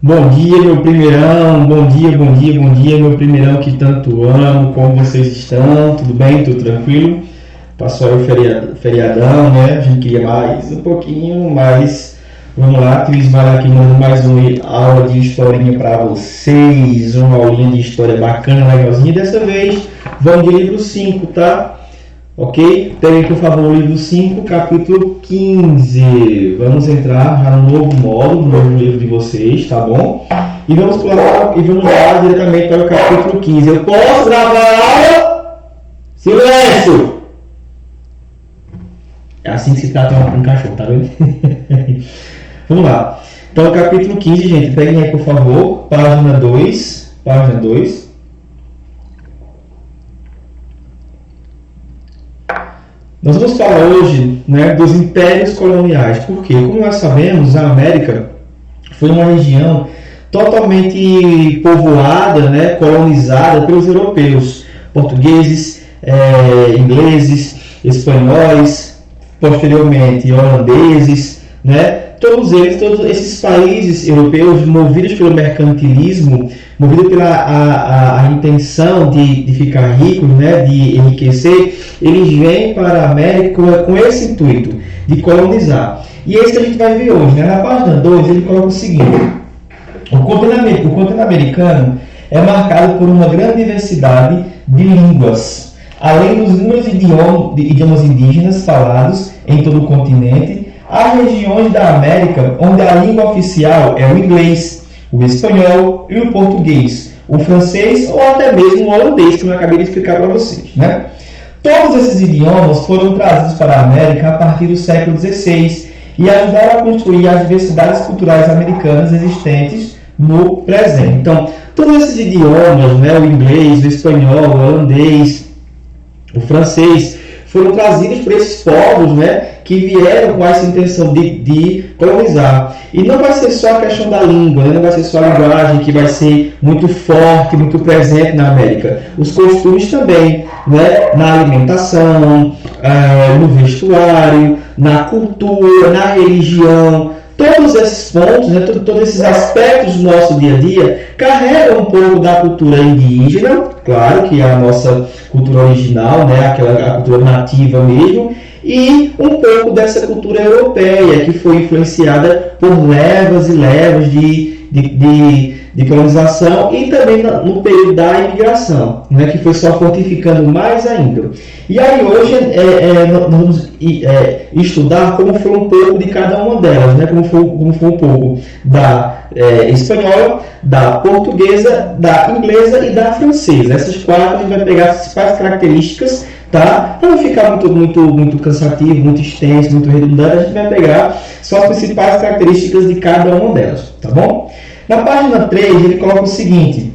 Bom dia, meu primeirão. Bom dia, bom dia, bom dia, meu primeirão que tanto amo. Como vocês estão? Tudo bem? Tudo tranquilo? Passou aí o feriadão, né? A gente queria mais um pouquinho, mas vamos lá. Cris vai aqui mandando mais uma aula de historinha para vocês. Uma aulinha de história bacana, legalzinha. Dessa vez, vamos de livro 5, tá? Ok? Peguem, por favor, o livro 5, capítulo 15. Vamos entrar já no novo módulo, no novo livro de vocês, tá bom? E vamos pular e vamos lá diretamente para o capítulo 15. Eu posso gravar a aula? Silêncio! É assim que se trata um cachorro, tá vendo? Vamos lá. Então, capítulo 15, gente. Peguem aí, por favor, página 2. Página 2. Nós vamos falar hoje, né, dos impérios coloniais. Por quê? Como nós sabemos, a América foi uma região totalmente povoada, né, colonizada pelos europeus, portugueses, ingleses, espanhóis, posteriormente holandeses, né? Todos esses países europeus, movidos pelo mercantilismo, movidos pela a intenção de ficar ricos, né, de enriquecer, eles vêm para a América com esse intuito de colonizar. E é isso que a gente vai ver hoje, né? Na página 2 ele coloca o seguinte: o continente americano é marcado por uma grande diversidade de línguas, além dos inúmeros idiomas indígenas falados em todo o continente. Há regiões da América onde a língua oficial é o inglês, o espanhol e o português, o francês ou até mesmo o holandês, como eu acabei de explicar para vocês, né? Todos esses idiomas foram trazidos para a América a partir do século XVI e ajudaram a construir as diversidades culturais americanas existentes no presente. Então, todos esses idiomas, né, o inglês, o espanhol, o holandês, o francês, foram trazidos por esses povos, né, que vieram com essa intenção de colonizar. E não vai ser só a questão da língua, né? Não vai ser só a linguagem que vai ser muito forte, muito presente na América. Os costumes também, né? Na alimentação, no vestuário, na cultura, na religião. Todos esses pontos, né? Todos esses aspectos do nosso dia a dia carregam um pouco da cultura indígena, claro que é a nossa cultura original, né? A cultura nativa mesmo, e um pouco dessa cultura europeia, que foi influenciada por levas e levas de colonização e também no período da imigração, né, que foi só fortificando mais ainda. E aí hoje nós vamos estudar como foi um pouco de cada uma delas, né, como foi um pouco da espanhola, da portuguesa, da inglesa e da francesa. Essas quatro a gente vai pegar as principais características, tá? Para não ficar muito cansativo, muito extenso, muito redundante, a gente vai pegar só as principais características de cada uma delas, tá bom? Na página 3 ele coloca o seguinte: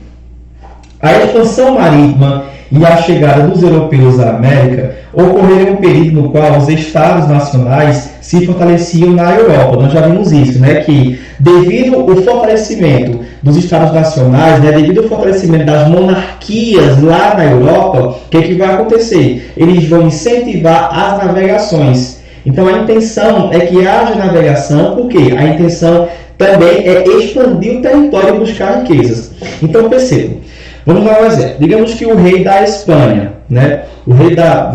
a expansão marítima e a chegada dos europeus à América ocorreram em um período no qual os estados nacionais se fortaleciam na Europa. Nós já vimos isso, né? Que devido ao fortalecimento dos estados nacionais, né? Devido ao fortalecimento das monarquias lá na Europa, o que vai acontecer? Eles vão incentivar as navegações. Então a intenção é que haja navegação, porque a intenção também é expandir o território e buscar riquezas. Então percebam. Vamos dar um exemplo. Digamos que o rei da Espanha, né? O rei da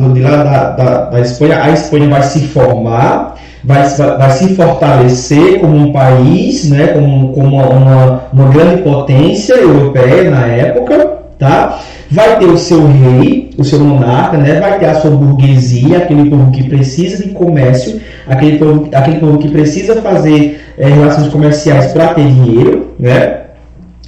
Espanha, a Espanha vai se formar, vai se fortalecer como um país, né? Como uma grande potência europeia na época, tá? Vai ter o seu rei, o seu monarca, né? Vai ter a sua burguesia, aquele povo que precisa de comércio, aquele povo que precisa fazer relações comerciais para ter dinheiro, né?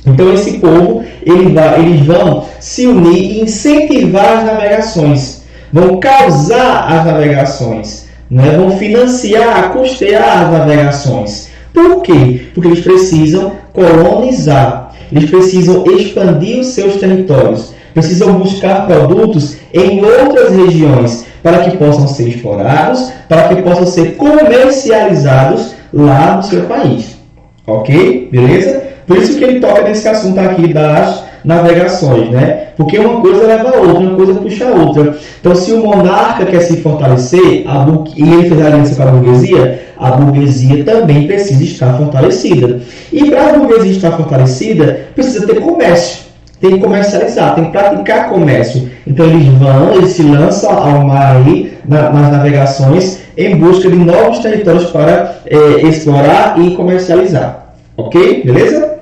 Então esse povo, eles vão se unir e incentivar as navegações, vão causar as navegações, né? Vão financiar, custear as navegações. Por quê? Porque eles precisam colonizar, eles precisam expandir os seus territórios, precisam buscar produtos em outras regiões para que possam ser explorados, para que possam ser comercializados lá no seu país. Ok? Beleza? Por isso que ele toca nesse assunto aqui das navegações, né? Porque uma coisa leva a outra, uma coisa puxa a outra. Então, se o monarca quer se fortalecer e ele fez a aliança com a burguesia também precisa estar fortalecida. E para a burguesia estar fortalecida, precisa ter comércio. Tem que comercializar, tem que praticar comércio. Então eles se lançam ao mar aí, nas navegações, em busca de novos territórios para explorar e comercializar. Ok? Beleza?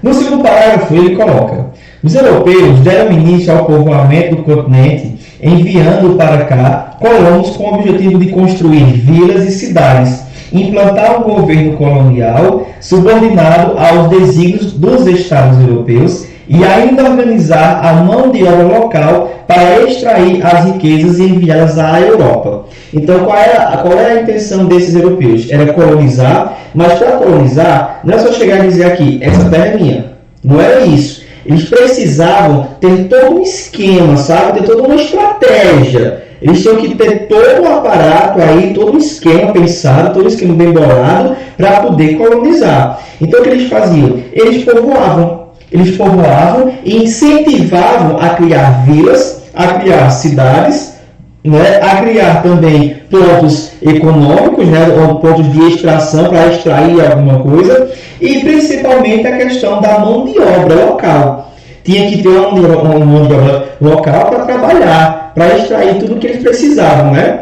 No segundo parágrafo ele coloca: os europeus deram início ao povoamento do continente, enviando para cá colonos com o objetivo de construir vilas e cidades, implantar um governo colonial subordinado aos desígnios dos Estados europeus e ainda organizar a mão de obra local para extrair as riquezas e enviá-las à Europa. Então, qual é a intenção desses europeus? Era colonizar, mas para colonizar, não é só chegar e dizer aqui, essa terra é minha. Não era isso. Eles precisavam ter todo um esquema, sabe? Ter toda uma estratégia. Eles tinham que ter todo um aparato aí, todo um esquema pensado, todo um esquema bem bolado para poder colonizar. Então, o que eles faziam? Eles povoavam e incentivavam a criar vilas, a criar cidades, né? A criar também pontos econômicos, né? Ou pontos de extração para extrair alguma coisa, e principalmente a questão da mão de obra local. Tinha que ter uma mão de obra local para trabalhar, para extrair tudo o que eles precisavam, né?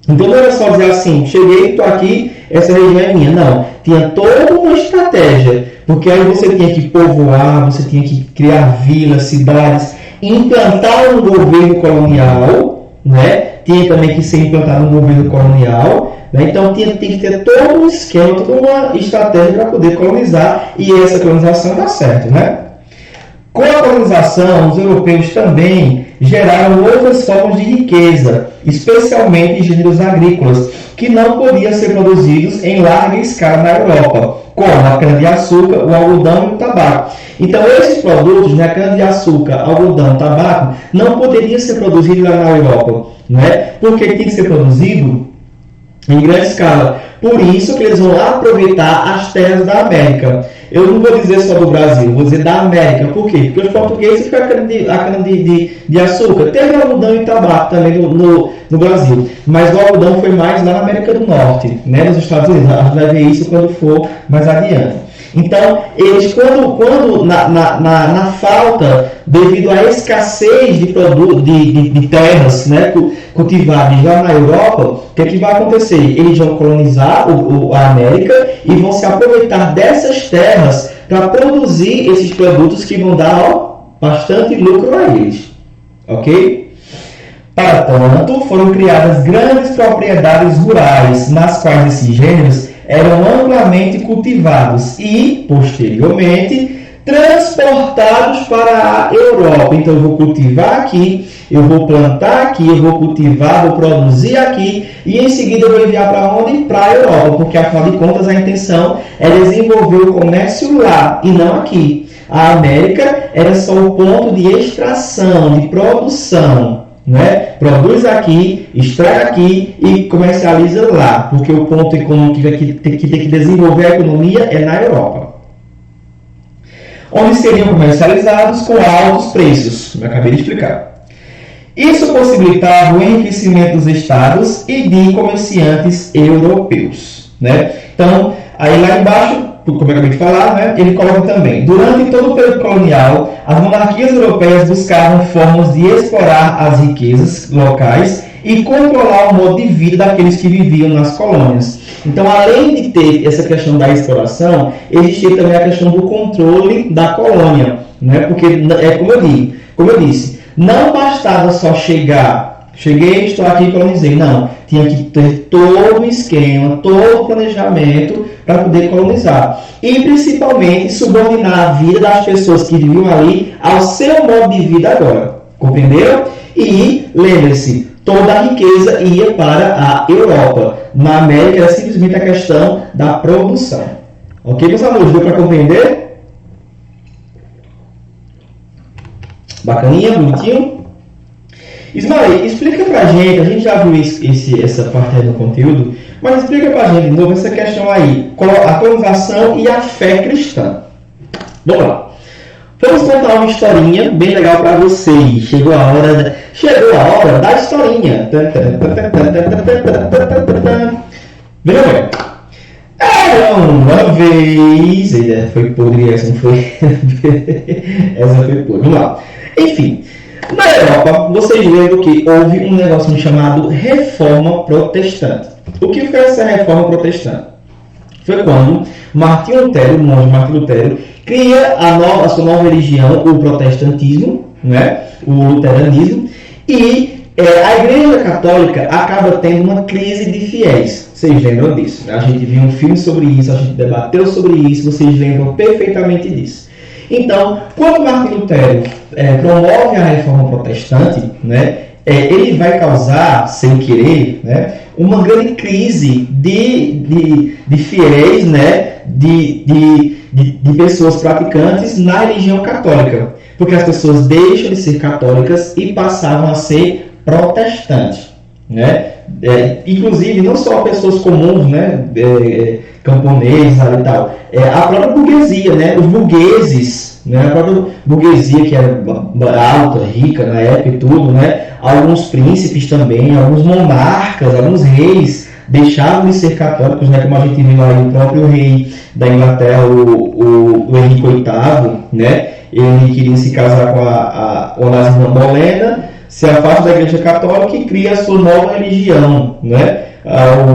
Então não era só dizer assim, cheguei, estou aqui, essa região é minha. Não, tinha toda uma estratégia, porque aí você tinha que povoar, você tinha que criar vilas, cidades, implantar um governo colonial, né? Tinha também que ser implantado um governo colonial, né? Então tem que ter todo um esquema, toda uma estratégia para poder colonizar, e essa colonização dá certo, né? Com a colonização, os europeus também geraram outras formas de riqueza, especialmente em gêneros agrícolas, que não podiam ser produzidos em larga escala na Europa, como a cana-de-açúcar, o algodão e o tabaco. Então, esses produtos, né, cana-de-açúcar, algodão, tabaco, não poderiam ser produzidos lá na Europa, né? Porque tem que ser produzido em grande escala. Por isso que eles vão aproveitar as terras da América. Eu não vou dizer só do Brasil, vou dizer da América. Por quê? Porque os portugueses ficaram a cana de açúcar. Teve algodão e tabaco também no Brasil. Mas o algodão foi mais lá na América do Norte, né, nos Estados Unidos. A gente vai ver isso quando for mais adiante. Então, eles, quando na falta, devido à escassez de terras, né, cultivadas já na Europa, o que vai acontecer? Eles vão colonizar a América e vão se aproveitar dessas terras para produzir esses produtos que vão dar bastante lucro a eles. Ok? Para tanto, foram criadas grandes propriedades rurais, nas quais esses gêneros eram amplamente cultivados e, posteriormente, transportados para a Europa. Então, eu vou cultivar aqui, eu vou plantar aqui, eu vou cultivar, vou produzir aqui, e em seguida eu vou enviar para onde? Para a Europa, porque, afinal de contas, a intenção é desenvolver o comércio lá e não aqui. A América era só o ponto de extração, de produção. Né? Produz aqui, extrai aqui e comercializa lá, porque o ponto econômico que tem que desenvolver a economia é na Europa, onde seriam comercializados com altos preços, como eu acabei de explicar. Isso possibilitava o enriquecimento dos estados e de comerciantes europeus, né? Então, aí lá embaixo, como eu acabei de falar, né, ele coloca também: durante todo o período colonial, as monarquias europeias buscavam formas de explorar as riquezas locais e controlar o modo de vida daqueles que viviam nas colônias. Então, além de ter essa questão da exploração, existia também a questão do controle da colônia, né? Porque, como eu disse, não bastava só cheguei, estou aqui e colonizei. Não, tinha que ter todo o esquema, todo o planejamento para poder colonizar. E, principalmente, subordinar a vida das pessoas que viviam ali ao seu modo de vida agora. Compreenderam? E, lembre-se, toda a riqueza ia para a Europa. Na América era simplesmente a questão da produção. Ok, meus amigos? Deu para compreender? Bacaninha, bonitinho? Ismael, explica pra gente, a gente já viu essa parte aí do conteúdo, mas explica pra gente de novo essa questão aí, a colonização e a fé cristã. Vamos lá. Vamos contar uma historinha bem legal para vocês. Chegou a hora da historinha. Veja bem. Era uma vez. Foi podre essa, não foi? Essa foi podre. Vamos lá. Enfim, na Europa, vocês lembram que houve um negócio chamado Reforma Protestante. O que foi essa Reforma Protestante? Foi quando Martinho Lutero, o monge Martinho Lutero, cria a sua nova religião, o protestantismo, né? O luteranismo, e a Igreja Católica acaba tendo uma crise de fiéis. Vocês lembram disso? A gente viu um filme sobre isso, a gente debateu sobre isso, vocês lembram perfeitamente disso. Então, quando Martinho Lutero promove a Reforma Protestante, né, ele vai causar, sem querer, né, uma grande crise de fiéis, né, de pessoas praticantes na religião católica, porque as pessoas deixam de ser católicas e passavam a ser protestantes, né? Inclusive não só pessoas comuns, né, camponeses e tal, a própria burguesia, né, os burgueses, né, a própria burguesia que era alta, rica na época e tudo, né, alguns príncipes também, alguns monarcas, alguns reis deixaram de ser católicos, né, como a gente viu aí o próprio rei da Inglaterra, o Henrique VIII, né, ele queria se casar com a Onasma Bolena, se afasta da Igreja Católica e cria a sua nova religião, né,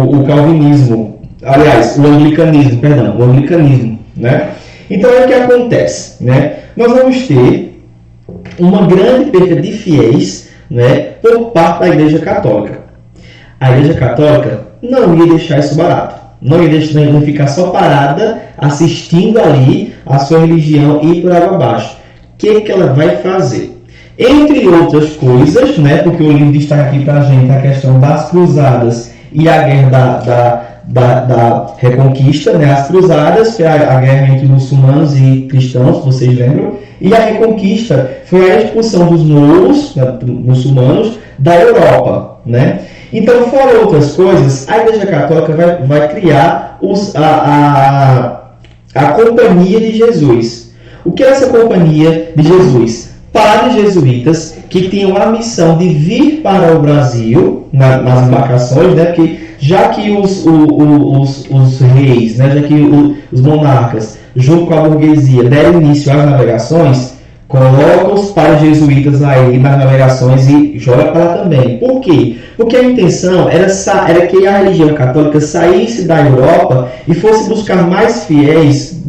o calvinismo, aliás, o anglicanismo, né. Então é o que acontece, né, nós vamos ter uma grande perda de fiéis, né, por parte da Igreja Católica. A Igreja Católica não ia deixar isso barato. Não ia ficar só parada assistindo ali a sua religião ir por água abaixo. O que ela vai fazer? Entre outras coisas, né, porque o livro destaca aqui para a gente a questão das cruzadas e a guerra da Reconquista, né, as cruzadas, que é a guerra entre muçulmanos e cristãos, vocês lembram? E a Reconquista foi a expulsão dos mouros, né, muçulmanos, da Europa, né? Então, fora outras coisas, a Igreja Católica vai criar a Companhia de Jesus. O que é essa Companhia de Jesus? Padres jesuítas que tinham a missão de vir para o Brasil, nas embarcações, né? Porque já que os reis, né? Já que os monarcas, junto com a burguesia, deram início às navegações, coloca os padres jesuítas aí nas navegações e joga para lá também. Por quê? Porque a intenção era que a religião católica saísse da Europa e fosse buscar mais fiéis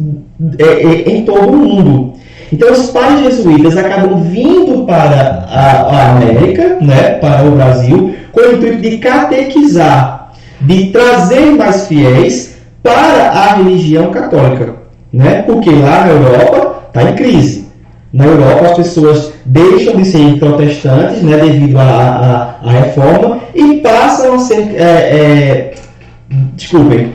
em todo o mundo. Então os padres jesuítas acabam vindo para a América, né, para o Brasil, com o intuito de catequizar, de trazer mais fiéis para a religião católica, né? Porque lá na Europa está em crise. Na Europa, as pessoas deixam de ser protestantes, né, devido à reforma, e passam a ser,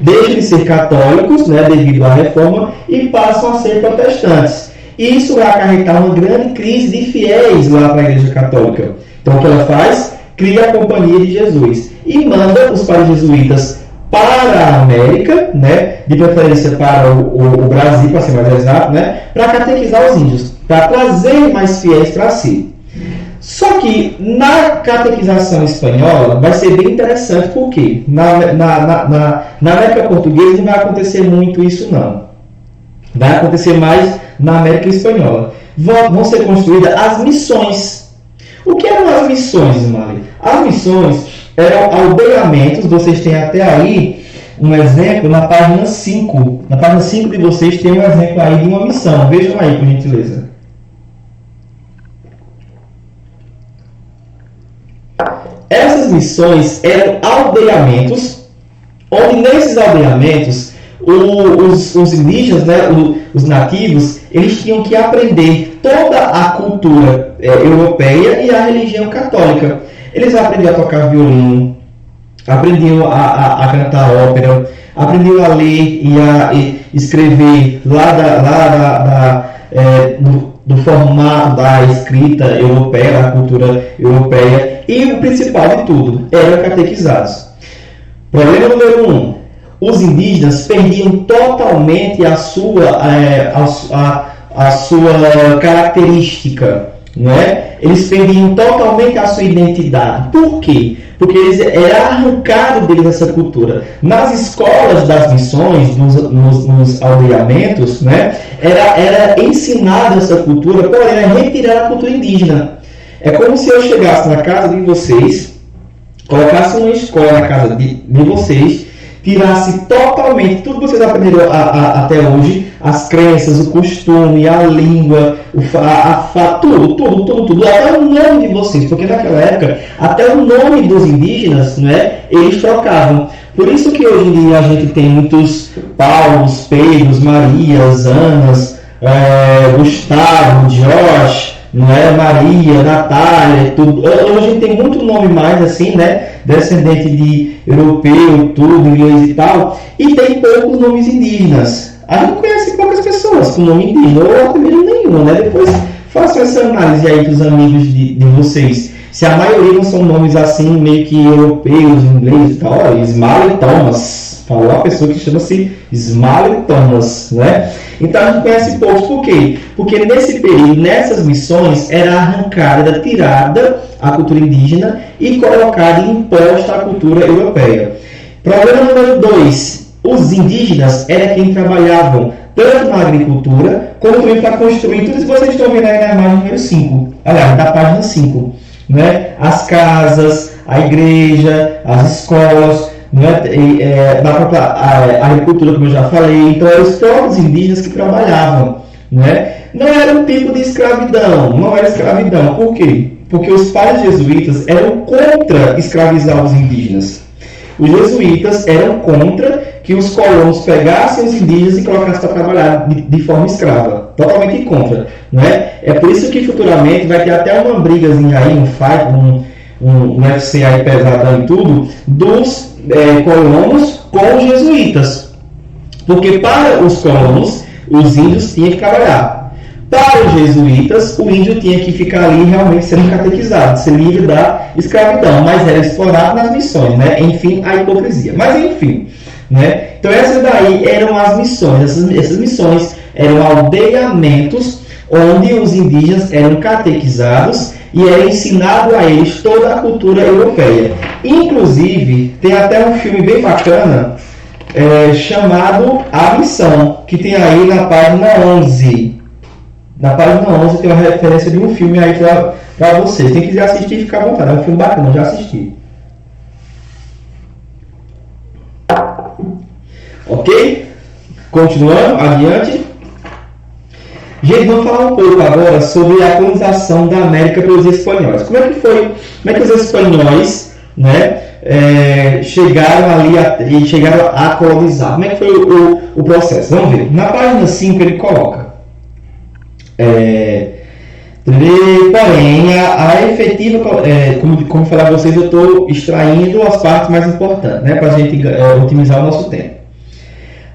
deixam de ser católicos, né, devido à reforma, e passam a ser protestantes. E isso vai acarretar uma grande crise de fiéis lá para a Igreja Católica. Então, o que ela faz? Cria a Companhia de Jesus e manda os padres jesuítas para a América, né, de preferência para o Brasil, para ser mais exato, né, para catequizar os índios, para trazer mais fiéis para si. Só que na catequização espanhola vai ser bem interessante, porque na América Portuguesa não vai acontecer muito isso, não. Vai acontecer mais na América Espanhola. Vão ser construídas as missões. O que eram as missões, Mari? As missões eram aldeamentos. Vocês têm até aí um exemplo na página 5. Na página 5 de vocês tem um exemplo aí de uma missão. Vejam aí, por gentileza. Essas missões eram aldeamentos, onde nesses aldeamentos os indígenas, né, os nativos, eles tinham que aprender toda a cultura europeia e a religião católica. Eles aprendiam a tocar violino, aprendiam a cantar ópera, aprendiam a ler e a escrever do formato da escrita europeia, da cultura europeia, e o principal de tudo, eram catequizados. Problema número 1. Os indígenas perdiam totalmente a sua característica, né? Eles perdiam totalmente a sua identidade. Por quê? Porque era arrancado deles essa cultura. Nas escolas das missões, nos aldeamentos, né? Era ensinada essa cultura, porém era retirada a cultura indígena. É como se eu chegasse na casa de vocês, colocasse uma escola na casa de vocês, tirasse totalmente tudo que vocês aprenderam até hoje, as crenças, o costume, a língua, tudo, até o nome de vocês, porque naquela época, até o nome dos indígenas, né, eles trocavam. Por isso que hoje em dia a gente tem muitos Paulos, Pedros, Marias, Anas, Gustavo, Josh, né, Maria, Natália, tudo. Hoje a gente tem muito nome mais assim, né, descendente de europeu, tudo, inglês e tal, e tem poucos nomes indígenas. A gente conhece poucas pessoas com nome indígena, ou até mesmo nenhum, né? Depois façam essa análise aí com os amigos de vocês. Se a maioria não são nomes assim, meio que europeus, inglês e tal, olha, Smiley Thomas, falou a pessoa que chama-se Smiley Thomas, né? Então a gente conhece poucos, por quê? Porque nesse período, nessas missões, era arrancada, tirada a cultura indígena e colocada e imposta a cultura europeia. Problema número 2. Os indígenas eram quem trabalhavam tanto na agricultura, como também para construir tudo isso que vocês estão vendo aí na imagem número 5. Aliás, da página 5. Né? As casas, a igreja, as escolas, né? Da própria agricultura, como eu já falei. Então, eram os próprios indígenas que trabalhavam. Né? Não era um tipo de escravidão, não era escravidão. Por quê? Porque os padres jesuítas eram contra escravizar os indígenas. Os jesuítas eram contra que os colonos pegassem os indígenas e colocassem para trabalhar de forma escrava. Totalmente contra. Né? É por isso que futuramente vai ter até uma brigazinha aí, um fight, um UFC aí pesadão e tudo, dos colonos com os jesuítas. Porque para os colonos, os índios tinham que trabalhar. Para os jesuítas, o índio tinha que ficar ali realmente sendo catequizado, ser livre da escravidão, mas era explorado nas missões, né? Enfim, a hipocrisia. Mas enfim, né? Então essas daí eram as missões. Essas missões eram aldeamentos onde os indígenas eram catequizados e era ensinado a eles toda a cultura europeia. Inclusive, tem até um filme bem bacana chamado A Missão, que tem aí na página 11. Na página 11 tem uma referência de um filme aí para vocês. Quem quiser assistir, fica à vontade. É um filme bacana, eu já assisti. Ok? Continuando, adiante. Gente, vamos falar um pouco agora sobre a colonização da América pelos espanhóis. Como é que os espanhóis, né, chegaram a colonizar? Como é que foi o processo? Vamos ver. Na página 5 ele coloca. Porém, a efetiva, como falar a vocês, eu estou extraindo as partes mais importantes, né, para a gente otimizar o nosso tempo.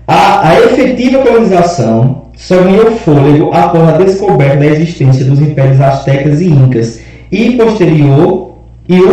A efetiva colonização só ganhou fôlego após a descoberta da existência dos impérios astecas e incas e o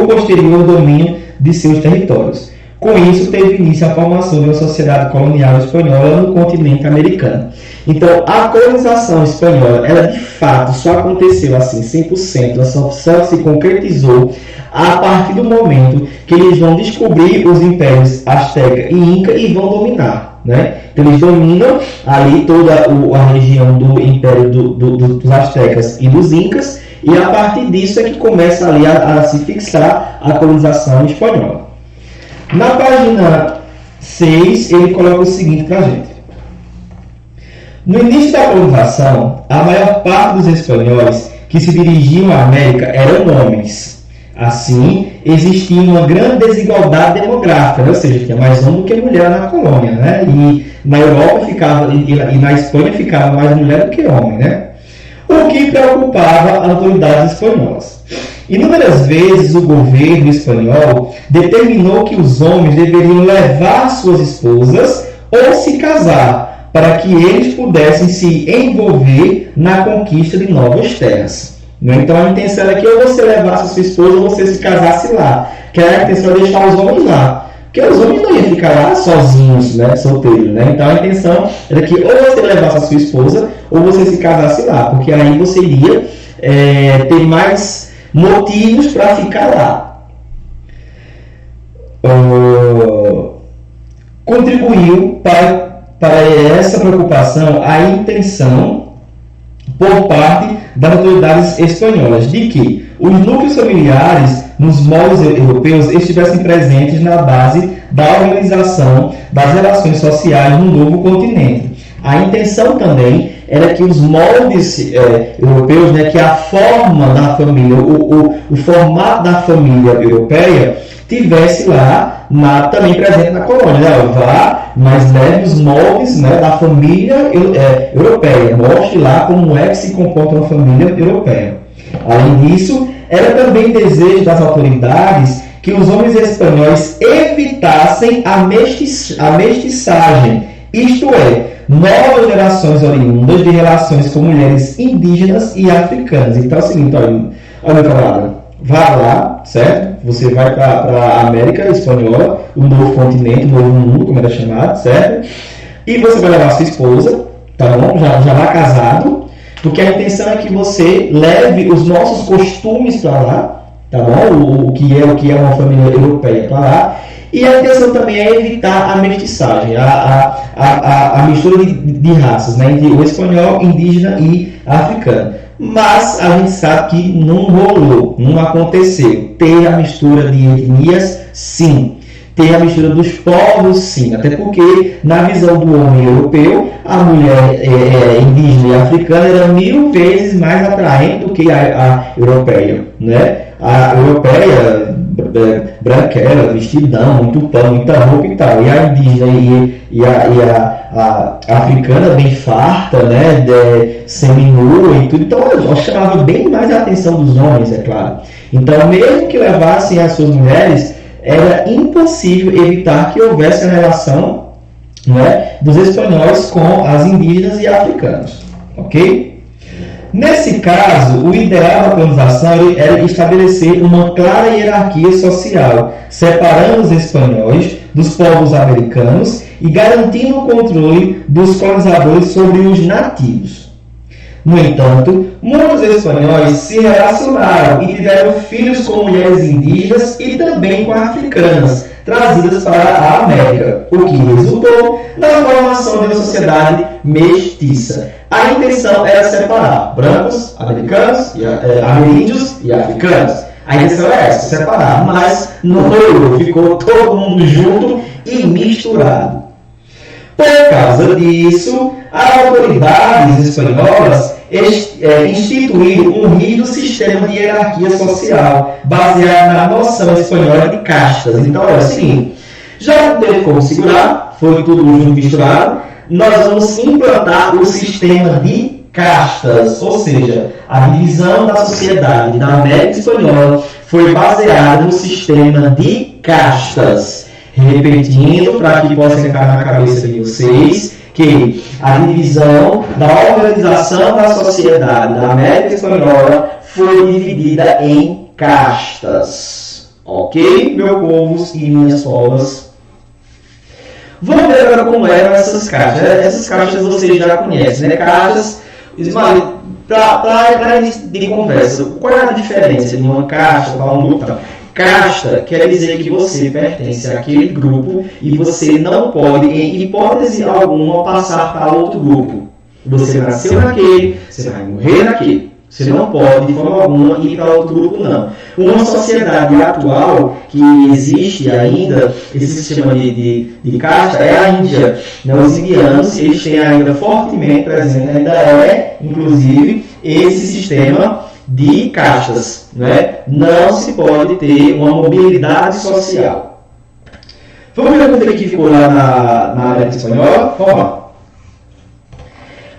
posterior domínio de seus territórios. Com isso, teve início a formação de uma sociedade colonial espanhola no continente americano. Então, a colonização espanhola, ela de fato só aconteceu assim, 100%, ela só se concretizou a partir do momento que eles vão descobrir os impérios Azteca e Inca e vão dominar. Né? Então, eles dominam ali toda a região do império dos Aztecas e dos Incas, e a partir disso é que começa ali a se fixar a colonização espanhola. Na página 6, ele coloca o seguinte para a gente. No início da colonização, a maior parte dos espanhóis que se dirigiam à América eram homens. Assim, existia uma grande desigualdade demográfica, ou seja, tinha mais homem do que mulher na colônia, né? E na Europa e na Espanha ficava mais mulher do que homem, né? O que preocupava as autoridades espanholas. Inúmeras vezes o governo espanhol determinou que os homens deveriam levar suas esposas ou se casar, para que eles pudessem se envolver na conquista de novas terras. Então a intenção era que ou você levasse a sua esposa ou você se casasse lá, que a intenção era deixar os homens lá. Porque os homens não iam ficar lá sozinhos, né, solteiros, né? Então a intenção era que ou você levasse a sua esposa ou você se casasse lá, porque aí você iria ter mais motivos para ficar lá. Contribuiu para essa preocupação a intenção por parte das autoridades espanholas de que os núcleos familiares nos moldes europeus estivessem presentes na base da organização das relações sociais no novo continente. A intenção também era que os moldes europeus, né, que a forma da família, o formato da família europeia tivesse lá também presente na colônia. Né? Vá, mas leve os moldes, né, da família europeia. Mostre lá como é que se comporta uma família europeia. Além disso, era também desejo das autoridades que os homens espanhóis evitassem a mestiçagem, isto é, novas gerações oriundas de relações com mulheres indígenas e africanas. Então é o seguinte, olha meu camarada, vá lá, certo? Você vai para a América Espanhola, o novo continente, o novo mundo, como era chamado, certo? E você vai levar sua esposa, tá bom? Já vai casado, porque a intenção é que você leve os nossos costumes para lá, tá bom? O que é uma família europeia para lá. E a intenção também é evitar a mestiçagem, a mistura de raças, né? Entre o espanhol, indígena e africano. Mas a gente sabe que não rolou, não aconteceu. Ter a mistura de etnias, sim. Ter a mistura dos povos, sim. Até porque, na visão do homem europeu, a mulher indígena e africana era 1000 vezes mais atraente do que a europeia, né? A europeia, branquela, vestidão, muito pano, muita roupa e tal. E a indígena e a africana bem farta, né? Seminua e tudo. Então, ela chamava bem mais a atenção dos homens, é claro. Então, mesmo que levassem as suas mulheres, era impossível evitar que houvesse a relação, né, dos espanhóis com as indígenas e africanos. Ok? Nesse caso, o ideal da colonização era estabelecer uma clara hierarquia social, separando os espanhóis dos povos americanos e garantindo o controle dos colonizadores sobre os nativos. No entanto, muitos espanhóis se relacionaram e tiveram filhos com mulheres indígenas e também com africanas, trazidas para a América, o que resultou na formação de uma sociedade mestiça. A intenção era separar brancos, americanos, ameríndios e africanos. A intenção era essa, separar, mas não rolou, ficou todo mundo junto e misturado. Por causa disso, as autoridades espanholas instituíram um rígido sistema de hierarquia social, baseado na noção espanhola de castas. Então é o seguinte, já não teve como segurar, foi tudo junto misturado, nós vamos implantar o sistema de castas, ou seja, a divisão da sociedade da América Espanhola foi baseada no sistema de castas. Repetindo, para que possa entrar na cabeça de vocês, que a divisão da organização da sociedade da América Espanhola foi dividida em castas. Ok, meus povos e minhas povas? Vamos ver agora como eram essas castas. Essas castas vocês já conhecem, né? Castas, para início de conversa, qual é a diferença de uma casta para uma outra? Casta quer dizer que você pertence àquele grupo e você não pode, em hipótese alguma, passar para outro grupo. Você nasceu naquele, você vai morrer naquele. Você não pode, de forma alguma, ir para outro grupo, não. Uma sociedade atual que existe ainda, esse sistema de casta, é a Índia. Os indianos, eles têm ainda fortemente presente, ainda inclusive, esse sistema de castas, né? Não se pode ter uma mobilidade social. Vamos ver como que ficou lá na América Espanhola? Vamos lá.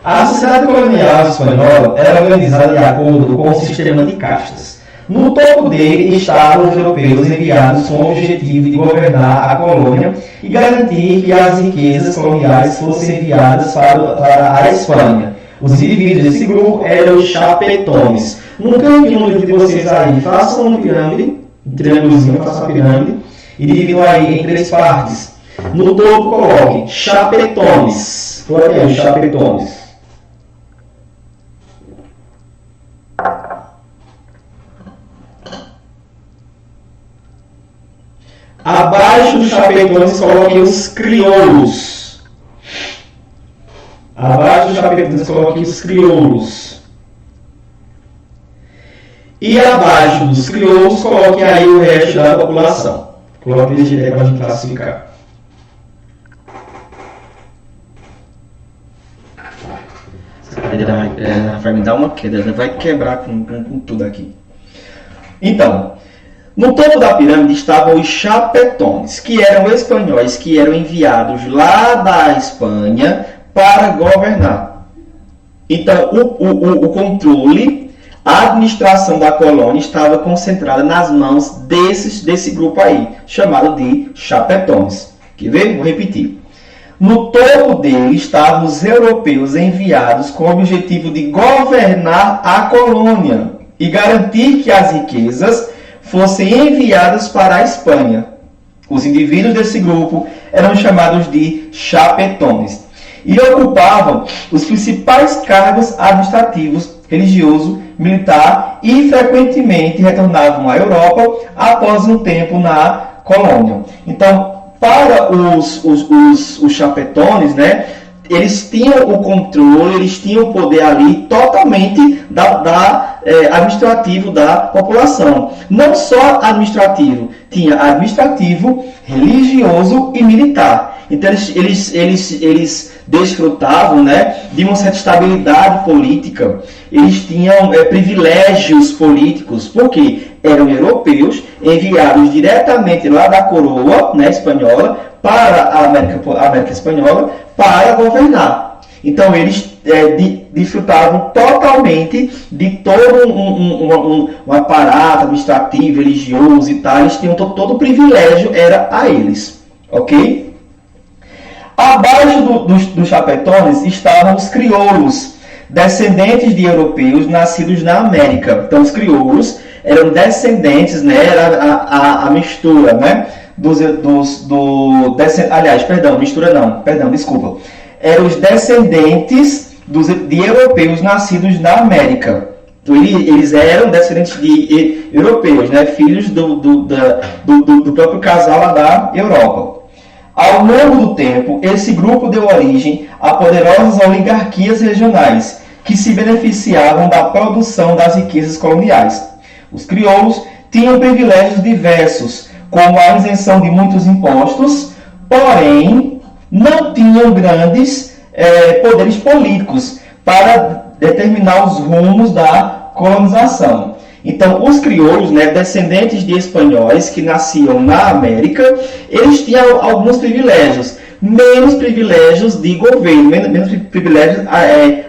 A sociedade colonial espanhola era organizada de acordo com o sistema de castas. No topo dele estavam os europeus enviados com o objetivo de governar a colônia e garantir que as riquezas coloniais fossem enviadas para a Espanha. Os indivíduos desse grupo eram os chapetones. No cantinho no livro de vocês aí, façam uma pirâmide, um triângulozinho, façam uma pirâmide. e dividiu aí em 3 partes. No topo coloque chapetones. Coloque aí os chapetones. Abaixo dos chapetones coloque os crioulos. Abaixo dos chapetones coloque os crioulos. E abaixo dos crioulos coloque aí o resto da população. Coloque desse jeito para a gente classificar. Essa cadeira vai me dar uma queda, vai quebrar com tudo aqui. Então, no topo da pirâmide estavam os chapetones, que eram espanhóis que eram enviados lá da Espanha para governar. Então, o controle, a administração da colônia estava concentrada nas mãos desse grupo aí, chamado de chapetones. Quer ver? Vou repetir. No topo dele estavam os europeus enviados com o objetivo de governar a colônia e garantir que as riquezas fossem enviadas para a Espanha. Os indivíduos desse grupo eram chamados de chapetones e ocupavam os principais cargos administrativos, religioso, militar e frequentemente retornavam à Europa após um tempo na colônia. Então, para os chapetones, né, eles tinham o controle, eles tinham o poder ali totalmente administrativo da população. Não só administrativo, tinha administrativo, religioso e militar. Então eles desfrutavam, né, de uma certa estabilidade política. Eles tinham privilégios políticos, porque eram europeus enviados diretamente lá da coroa, né, espanhola para a América Espanhola para governar. Então eles desfrutavam totalmente de todo um aparato administrativo, religioso e tal. Eles tinham todo o privilégio, era a eles. Ok? Abaixo dos chapetones estavam os crioulos, descendentes de europeus nascidos na América. Então os crioulos eram descendentes, né, era a mistura, né, eram os descendentes de europeus nascidos na América. Então, eles eram descendentes de europeus, né, filhos do próprio casal lá da Europa. Ao longo do tempo, esse grupo deu origem a poderosas oligarquias regionais, que se beneficiavam da produção das riquezas coloniais. Os crioulos tinham privilégios diversos, como a isenção de muitos impostos, porém não tinham grandes poderes políticos para determinar os rumos da colonização. Então, os crioulos, né, descendentes de espanhóis que nasciam na América, eles tinham alguns privilégios, menos privilégios de governo, menos privilégios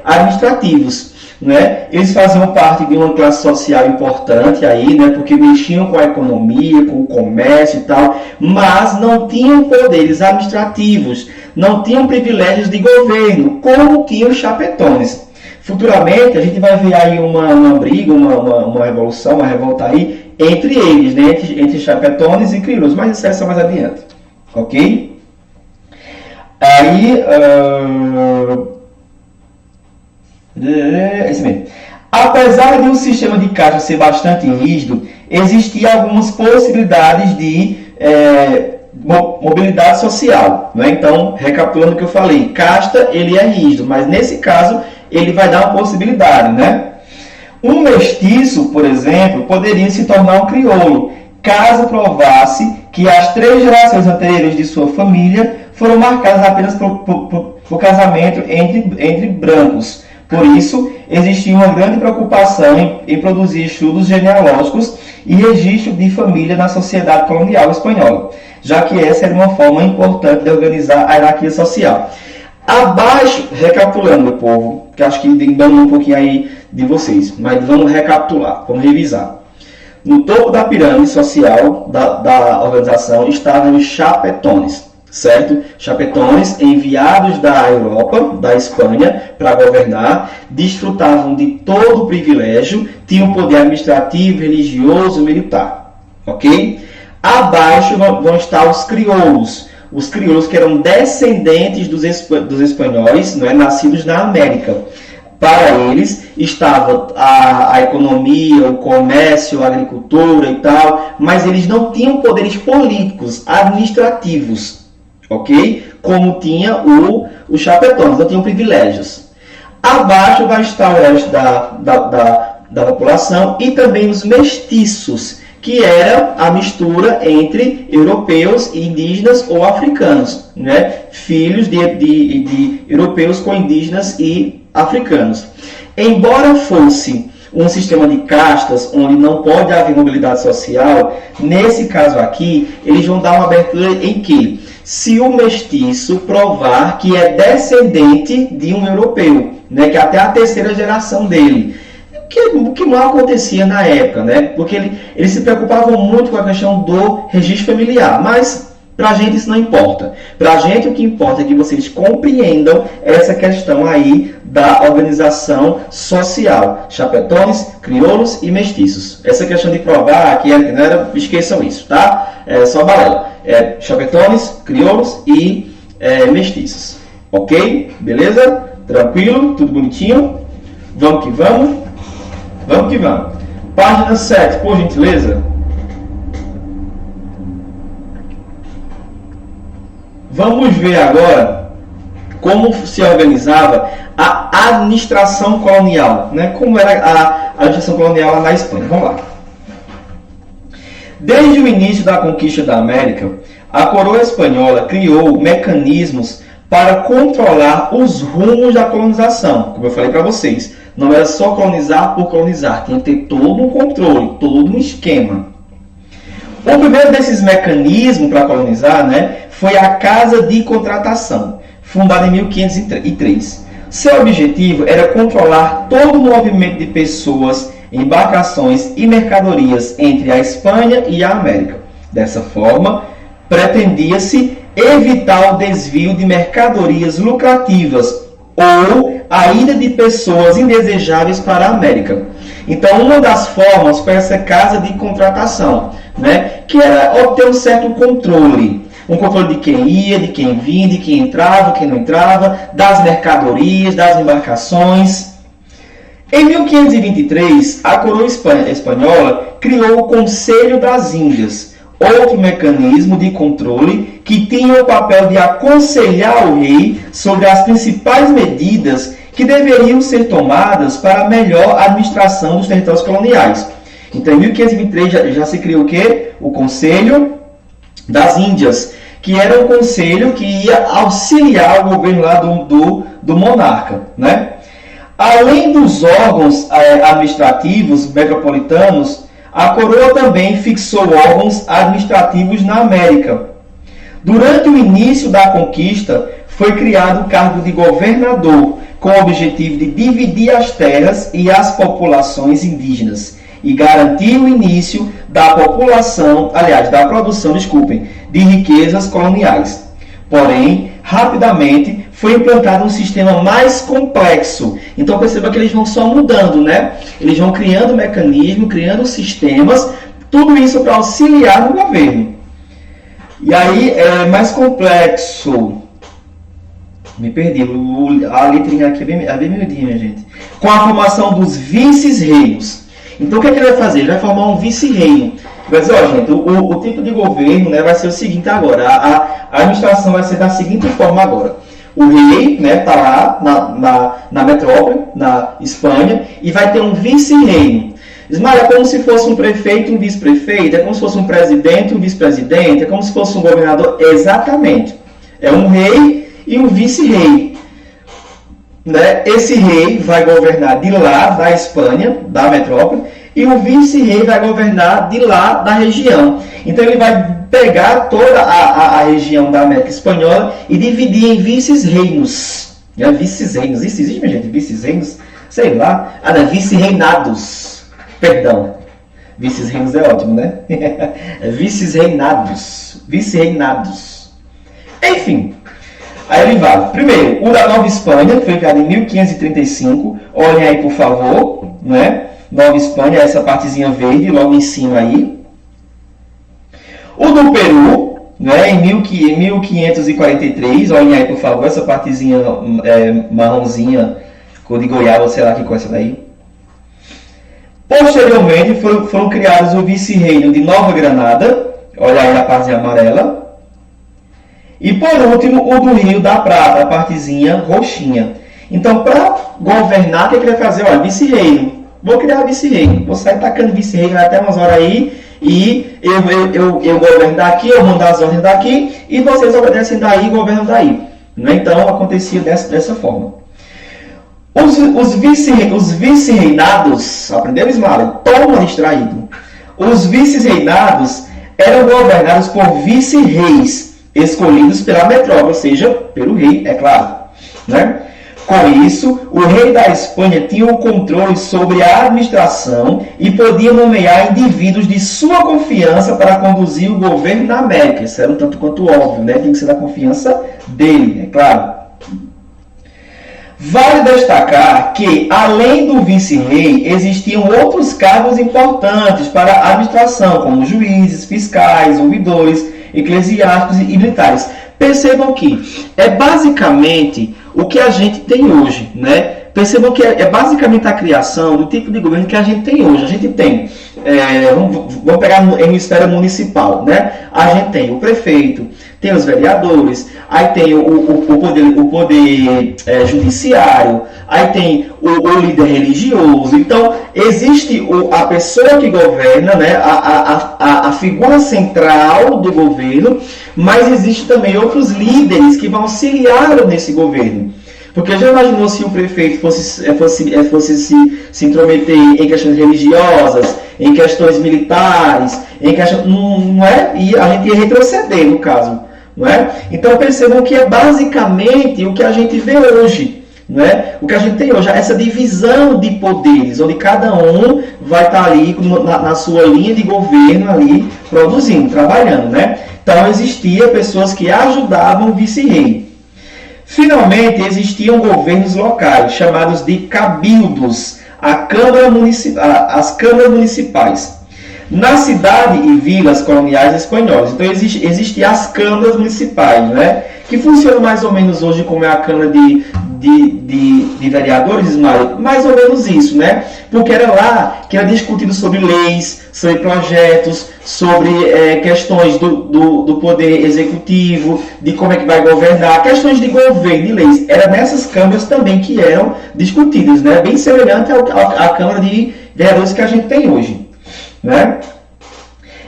administrativos. Né? Eles faziam parte de uma classe social importante aí, né? Porque mexiam com a economia, com o comércio e tal, mas não tinham poderes administrativos, não tinham privilégios de governo, como tinham os chapetones. Futuramente a gente vai ver aí uma briga, uma revolução, uma revolta aí entre eles, né? entre chapetones e crioulos, mas isso é só mais adiante, ok? Aí esse mesmo. Apesar de um sistema de casta ser bastante rígido, existiam algumas possibilidades de mobilidade social, né? Então, recapitulando o que eu falei, casta ele é rígido, mas nesse caso ele vai dar uma possibilidade, né? Um mestiço, por exemplo, poderia se tornar um crioulo, caso provasse que as 3 gerações anteriores de sua família foram marcadas apenas por casamento entre brancos. Por isso, existia uma grande preocupação em produzir estudos genealógicos e registro de família na sociedade colonial espanhola, já que essa era uma forma importante de organizar a hierarquia social. Abaixo, recapitulando, meu povo, que acho que engano um pouquinho aí de vocês, mas vamos recapitular, vamos revisar. No topo da pirâmide social da organização estavam os chapetones, certo? Chapetones enviados da Europa, da Espanha, para governar, desfrutavam de todo o privilégio, tinham poder administrativo, religioso, militar, ok? Abaixo vão estar os crioulos. Os crioulos que eram descendentes dos espanhóis, não é, nascidos na América. Para eles estava a economia, o comércio, a agricultura e tal, mas eles não tinham poderes políticos, administrativos, ok? Como tinha os chapetones, não tinham privilégios. Abaixo vai estar o resto da população e também os mestiços, que era a mistura entre europeus e indígenas ou africanos, né? Filhos de europeus com indígenas e africanos. Embora fosse um sistema de castas, onde não pode haver mobilidade social, nesse caso aqui, eles vão dar uma abertura em que, se o mestiço provar que é descendente de um europeu, né, que até a terceira geração dele, que não acontecia na época, né, porque eles se preocupavam muito com a questão do registro familiar, mas para a gente isso não importa. Para a gente o que importa é que vocês compreendam essa questão aí da organização social. Chapetones, crioulos e mestiços. Essa questão de provar que não era, esqueçam isso, tá? É só balela. Chapetones, crioulos e mestiços. Ok? Beleza? Tranquilo? Tudo bonitinho? Vamos que vamos? Vamos que vamos. Página 7, por gentileza. Vamos ver agora como se organizava a administração colonial, né? Como era a administração colonial lá na Espanha. Vamos lá. Desde o início da conquista da América, a coroa espanhola criou mecanismos para controlar os rumos da colonização. Como eu falei para vocês, não era só colonizar por colonizar, tinha que ter todo um controle, todo um esquema. O primeiro desses mecanismos para colonizar, né, foi a Casa de Contratação, fundada em 1503. Seu objetivo era controlar todo o movimento de pessoas, embarcações e mercadorias entre a Espanha e a América. Dessa forma, pretendia-se evitar o desvio de mercadorias lucrativas ou a ida de pessoas indesejáveis para a América. Então, uma das formas foi essa Casa de Contratação, né, que era obter um certo controle. Um controle de quem ia, de quem vinha, de quem entrava, quem não entrava, das mercadorias, das embarcações. Em 1523, a coroa espanhola criou o Conselho das Índias, outro mecanismo de controle que tinha o papel de aconselhar o rei sobre as principais medidas que deveriam ser tomadas para a melhor administração dos territórios coloniais. Então, em 1523 já se criou o quê? O Conselho das Índias, que era um conselho que ia auxiliar o governo lá do monarca, né? Além dos órgãos administrativos metropolitanos, a coroa também fixou órgãos administrativos na América. Durante o início da conquista, foi criado o cargo de governador, com o objetivo de dividir as terras e as populações indígenas e garantir o início da produção de riquezas coloniais. Porém, rapidamente foi implantado um sistema mais complexo. Então perceba que eles vão só mudando, né? Eles vão criando mecanismos, criando sistemas, tudo isso para auxiliar no governo. E aí é mais complexo. Me perdi, a letrinha aqui é bem miudinha, minha gente. Com a formação dos vice-reinos. Então o que ele vai fazer? Ele vai formar um vice-reino. Vai dizer, gente, o tipo de governo, né, vai ser o seguinte agora. A administração vai ser da seguinte forma agora. O rei, né, está lá na metrópole, na Espanha, e vai ter um vice-reino. Ismael, é como se fosse um prefeito e um vice-prefeito, é como se fosse um presidente e um vice-presidente, é como se fosse um governador. Exatamente. É um rei e um vice-rei. Né? Esse rei vai governar de lá, da Espanha, da metrópole, e o vice-rei vai governar de lá, da região. Então ele vai pegar toda a região da América Espanhola e dividir em vices-reinos. Vices-reinos, isso existe, minha gente? Vices-reinos? Sei lá. Vice-reinados. Perdão. Vices-reinos é ótimo, né? Vices-reinados. Vice-reinados. Enfim. Aí ele vai. Primeiro, o da Nova Espanha, que foi criado em 1535. Olhem aí, por favor. Né? Nova Espanha, essa partezinha verde, logo em cima aí. O do Peru, né, em 1543, olhem aí por favor, essa partezinha marronzinha, cor de goiaba, sei lá que coisa daí. Posteriormente foram criados o vice-reino de Nova Granada, olha aí a partezinha amarela. E por último, o do Rio da Prata, a partezinha roxinha. Então, para governar, o que ele vai fazer? Olha, vice-reino. Vou criar vice-reino. Vou sair tacando vice-reino até umas horas aí. E eu governo daqui, eu mando as ordens daqui. E vocês obedecem daí e governam daí. Então, acontecia dessa forma. Os vice-reinados, aprendeu, Ismael? Toma distraído. Os vice-reinados eram governados por vice-reis, escolhidos pela metrópole, ou seja, pelo rei, é claro. Né? Com isso, o rei da Espanha tinha o controle sobre a administração e podia nomear indivíduos de sua confiança para conduzir o governo na América. Isso era um tanto quanto óbvio, né? Tem que ser da confiança dele, é claro. Vale destacar que, além do vice-rei, existiam outros cargos importantes para a administração, como juízes, fiscais, ouvidores, eclesiásticos e militares. Percebam que é basicamente o que a gente tem hoje, né? Percebam que é basicamente a criação do tipo de governo que a gente tem hoje. A gente tem, vamos pegar em esfera municipal, né? A gente tem o prefeito, tem os vereadores, aí tem o poder judiciário, aí tem o líder religioso. Então, existe a pessoa que governa, né? A figura central do governo, mas existe também outros líderes que vão auxiliar nesse governo. Porque já imaginou se o prefeito fosse se intrometer em questões religiosas, em questões militares, em questões, não é? E a gente ia retroceder no caso, não é? Então percebam que é basicamente o que a gente vê hoje, não é? O que a gente tem hoje, essa divisão de poderes, onde cada um vai estar ali na sua linha de governo ali produzindo, trabalhando, né? Então existiam pessoas que ajudavam o vice-rei. Finalmente, existiam governos locais, chamados de cabildos, as câmaras municipais, na cidade e vilas coloniais espanholas. Então, existiam as câmaras municipais, né? Que funcionam mais ou menos hoje como é a Câmara de Vereadores, Ismael. Mais ou menos isso, né? Porque era lá que era discutido sobre leis, sobre projetos, sobre questões do poder executivo, de como é que vai governar, questões de governo, de leis. Era nessas câmaras também que eram discutidas, né? Bem semelhante à Câmara de Vereadores que a gente tem hoje, né?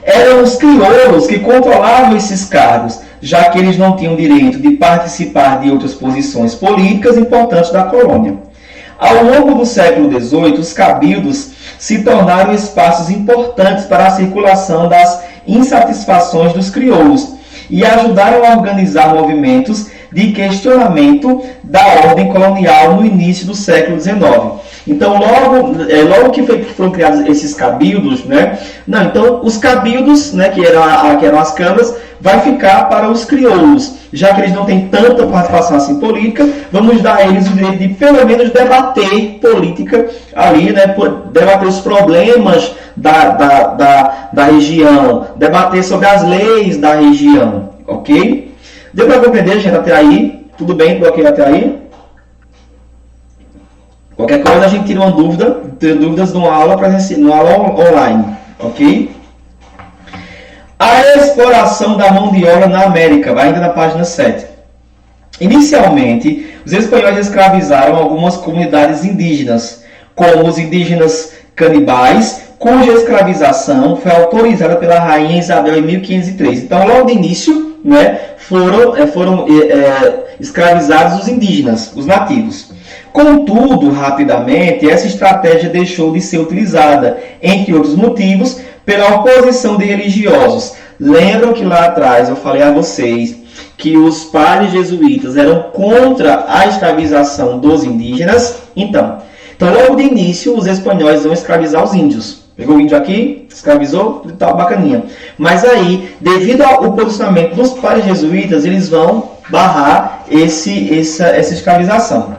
Eram os crioulos que controlavam esses cargos, já que eles não tinham direito de participar de outras posições políticas importantes da colônia. Ao longo do século XVIII, os cabildos se tornaram espaços importantes para a circulação das insatisfações dos crioulos e ajudaram a organizar movimentos de questionamento da ordem colonial no início do século XIX. Então, logo que foram criados esses cabildos, né? Não, então, os cabildos, né, que eram as câmaras, vai ficar para os crioulos. Já que eles não têm tanta participação assim política, vamos dar a eles o direito de, pelo menos, debater política ali, né? Debater os problemas da região, debater sobre as leis da região, ok? Deu para compreender, gente, até aí? Tudo bem? Bloqueei até aí? Qualquer coisa a gente tira uma dúvida, tem dúvidas numa aula online, ok? A exploração da mão de obra na América, vai ainda na página 7. Inicialmente, os espanhóis escravizaram algumas comunidades indígenas, como os indígenas canibais, cuja escravização foi autorizada pela rainha Isabel em 1503. Então, logo de início, né, foram escravizados os indígenas, os nativos. Contudo, rapidamente, essa estratégia deixou de ser utilizada, entre outros motivos, pela oposição de religiosos. Lembram que lá atrás eu falei a vocês que os padres jesuítas eram contra a escravização dos indígenas? Então logo de início, os espanhóis vão escravizar os índios. Pegou o índio aqui, escravizou, tal, bacaninha. Mas aí, devido ao posicionamento dos padres jesuítas, eles vão barrar essa escravização.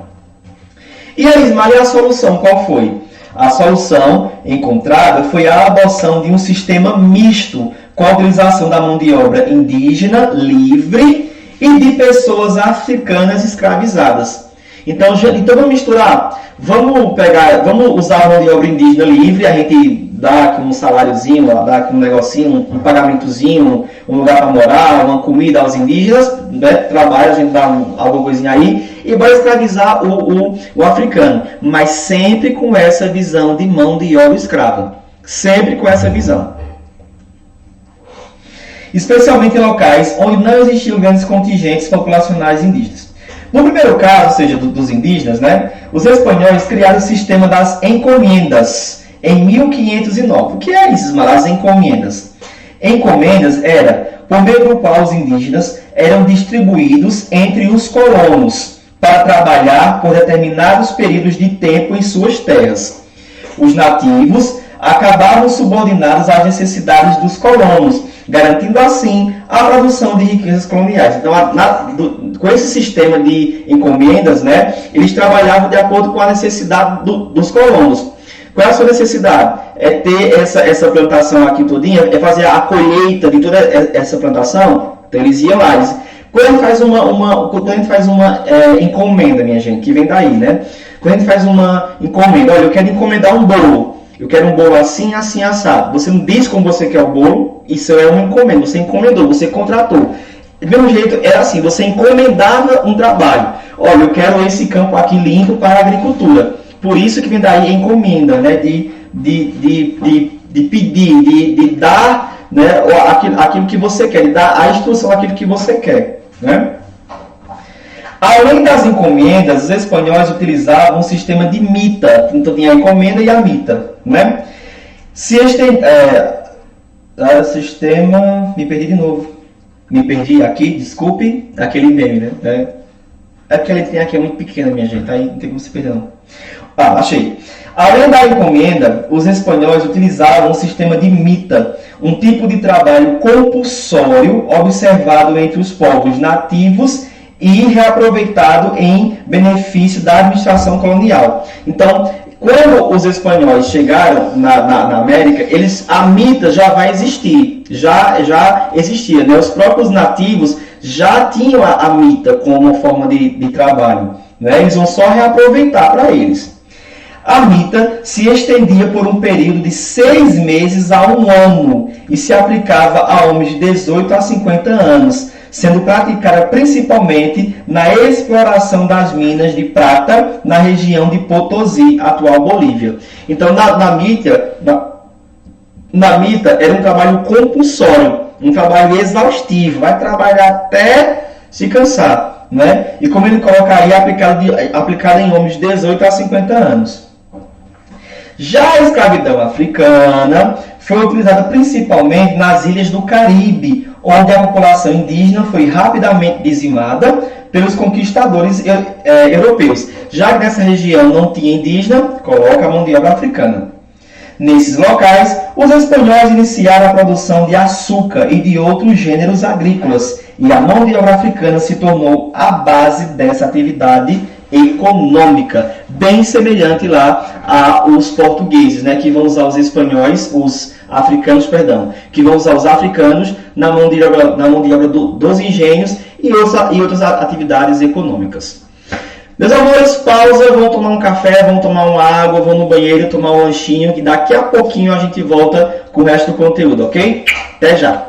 E aí, Ismael, a solução qual foi? A solução encontrada foi a adoção de um sistema misto, com a utilização da mão de obra indígena, livre, e de pessoas africanas escravizadas. Então vamos misturar. Vamos usar a mão de obra indígena livre, a gente dá aqui um saláriozinho, dá aqui um negocinho, um pagamentozinho, um lugar para morar, uma comida aos indígenas, né? Trabalha, a gente dá alguma coisinha aí, e vai escravizar o africano. Mas sempre com essa visão de mão de obra escrava. Sempre com essa visão. Especialmente em locais onde não existiam grandes contingentes populacionais indígenas. No primeiro caso, ou seja, dos indígenas, né, os espanhóis criaram o sistema das encomendas em 1509. O que é isso, as encomendas? Encomendas era por meio do qual os indígenas eram distribuídos entre os colonos para trabalhar por determinados períodos de tempo em suas terras. Os nativos acabavam subordinados às necessidades dos colonos, garantindo assim a produção de riquezas coloniais. Então, com esse sistema de encomendas, né, eles trabalhavam de acordo com a necessidade dos colonos. Qual é a sua necessidade? É ter essa plantação aqui todinha, é fazer a colheita de toda essa plantação. Então, eles iam lá. Quando a gente faz uma encomenda, minha gente, que vem daí, né? Quando a gente faz uma encomenda, olha, eu quero encomendar um bolo. Eu quero um bolo assim, assim, assado. Você não diz como você quer o bolo, isso é uma encomenda. Você encomendou, você contratou. Do mesmo jeito, era assim, você encomendava um trabalho. Olha, eu quero esse campo aqui limpo para a agricultura. Por isso que vem daí a encomenda, né? De pedir, de dar, né? Aquilo que você quer, de dar a instrução daquilo que você quer, né? Além das encomendas, os espanhóis utilizavam um sistema de mita. Então tinha a encomenda e a mita, né? Sistema... Me perdi de novo. Me perdi aqui, desculpe, aquele meme, né? É porque a letrinha aqui é muito pequena, minha gente, aí não tem como se perder não. Achei. Além da encomenda, os espanhóis utilizavam um sistema de mita, um tipo de trabalho compulsório observado entre os povos nativos e reaproveitado em benefício da administração colonial. Então, quando os espanhóis chegaram na América, a mita já vai existir, já existia, né? Os próprios nativos já tinham a mita como forma de trabalho, né? Eles vão só reaproveitar para eles. A mita se estendia por um período de 6 meses a 1 ano e se aplicava a homens de 18 a 50 anos, sendo praticada principalmente na exploração das minas de prata na região de Potosí, atual Bolívia. Então, na mita era um trabalho compulsório, um trabalho exaustivo, vai trabalhar até se cansar, né? E como ele coloca aí, aplicado em homens de 18 a 50 anos. Já a escravidão africana foi utilizada principalmente nas ilhas do Caribe, onde a população indígena foi rapidamente dizimada pelos conquistadores europeus. Já que nessa região não tinha indígena, coloca a mão de obra africana. Nesses locais, os espanhóis iniciaram a produção de açúcar e de outros gêneros agrícolas, e a mão de obra africana se tornou a base dessa atividade econômica, bem semelhante lá aos portugueses, né, que vão usar os espanhóis, os africanos, perdão, que vão usar os africanos na mão de obra dos engenhos e outras atividades econômicas. Meus amores, pausa, vão tomar um café, vão tomar uma água, vão no banheiro tomar um lanchinho, que daqui a pouquinho a gente volta com o resto do conteúdo, ok? Até já!